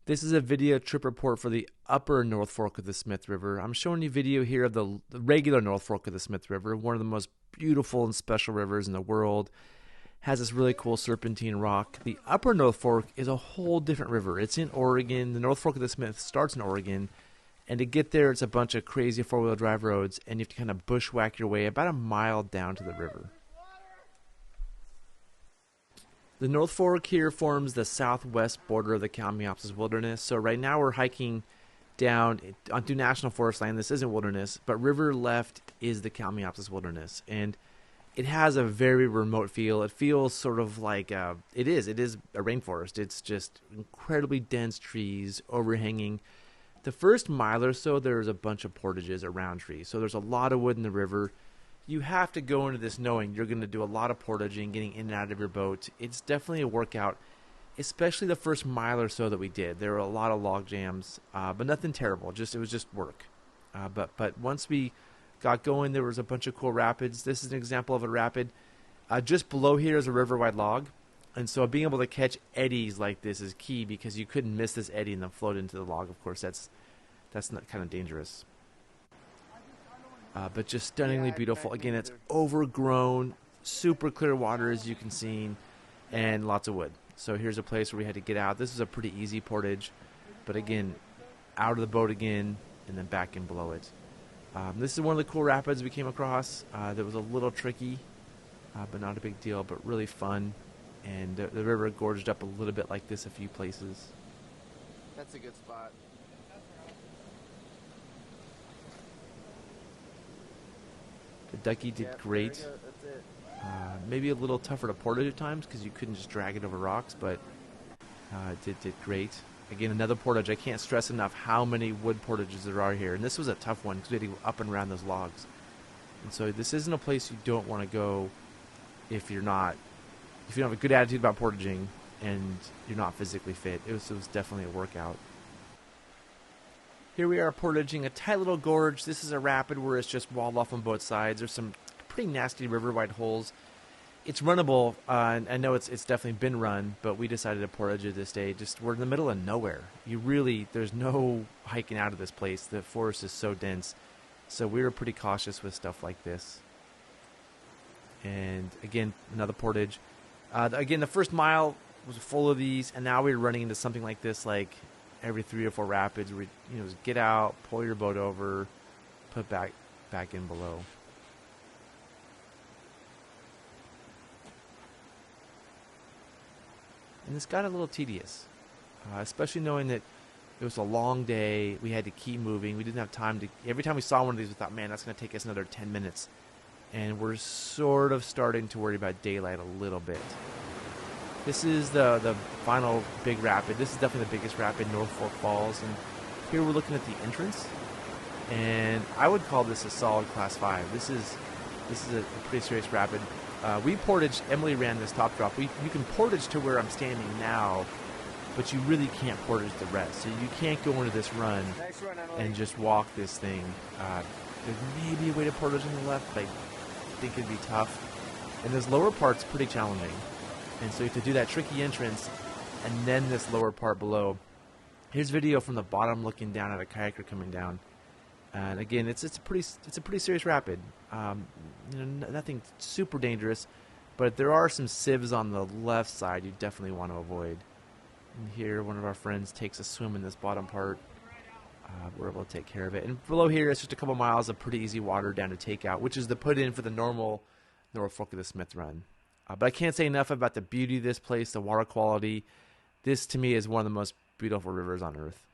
This is a video trip report for the upper North Fork of the Smith River. I'm showing you video here of the regular North Fork of the Smith River, one of the most beautiful and special rivers in the world. Has this really cool serpentine rock. The upper North Fork is a whole different river. It's in Oregon. The North Fork of the Smith starts in Oregon. And to get there, it's a bunch of crazy four-wheel drive roads, and you have to kind of bushwhack your way about a mile down to the river. The North Fork here forms the southwest border of the Kalmiopsis Wilderness. So right now we're hiking down onto national forest land. This isn't wilderness, but river left is the Kalmiopsis Wilderness. And it has a very remote feel. It feels sort of like it is a rainforest. It's just incredibly dense trees overhanging. The first mile or so, there's a bunch of portages around trees. So there's a lot of wood in the river. You have to go into this knowing you're going to do a lot of portaging, getting in and out of your boat. It's definitely a workout, especially the first mile or so that we did. There were a lot of log jams, but nothing terrible. It was just work. But once we got going, there was a bunch of cool rapids. This is an example of a rapid. Just below here is a river-wide log. And so being able to catch eddies like this is key because you couldn't miss this eddy and then float into the log. Of course, that's not kind of dangerous. But just stunningly beautiful. Again, it's overgrown, super clear water as you can see, and lots of wood. So here's a place where we had to get out. This is a pretty easy portage, but again, out of the boat again, and then back in below it. This is one of the cool rapids we came across. That was a little tricky, but not a big deal, but really fun. And the river gorged up a little bit like this a few places. That's a good spot. The ducky did great. That's it. Maybe a little tougher to portage at times because you couldn't just drag it over rocks, but it did great. Again, another portage. I can't stress enough how many wood portages there are here. And this was a tough one because we had to go up and around those logs. And so this isn't a place you don't want to go if you don't have a good attitude about portaging and you're not physically fit. It was definitely a workout. Here we are portaging a tight little gorge. This is a rapid where it's just walled off on both sides. There's some pretty nasty river-wide holes. It's runnable. I know it's definitely been run, but we decided to portage it this day. We're in the middle of nowhere. There's no hiking out of this place. The forest is so dense. So we were pretty cautious with stuff like this. And again, another portage. Again, the first mile was full of these, and now we're running into something like this, like every 3 or 4 rapids. Where get out, pull your boat over, put back in below. And this got a little tedious, especially knowing that it was a long day. We had to keep moving. We didn't have time to. Every time we saw one of these, we thought, man, that's going to take us another 10 minutes. And we're sort of starting to worry about daylight a little bit. This is the final big rapid. This is definitely the biggest rapid, North Fork Falls. And here we're looking at the entrance. And I would call this a solid class 5. This is a pretty serious rapid. We portaged, Emily ran this top drop. You can portage to where I'm standing now, but you really can't portage the rest. So you can't go into this run and just walk this thing. There's maybe a way to portage on the left, but I think it'd be tough. And this lower part's pretty challenging. And so you have to do that tricky entrance and then this lower part below. Here's video from the bottom looking down at a kayaker coming down. And again, it's a pretty serious rapid. Nothing super dangerous, but there are some sieves on the left side you definitely want to avoid. And here, one of our friends takes a swim in this bottom part. We're able to take care of it. And below here, it's just a couple miles of pretty easy water down to takeout, which is the put-in for the normal North Fork of the Smith run. But I can't say enough about the beauty of this place, the water quality. This, to me, is one of the most beautiful rivers on Earth.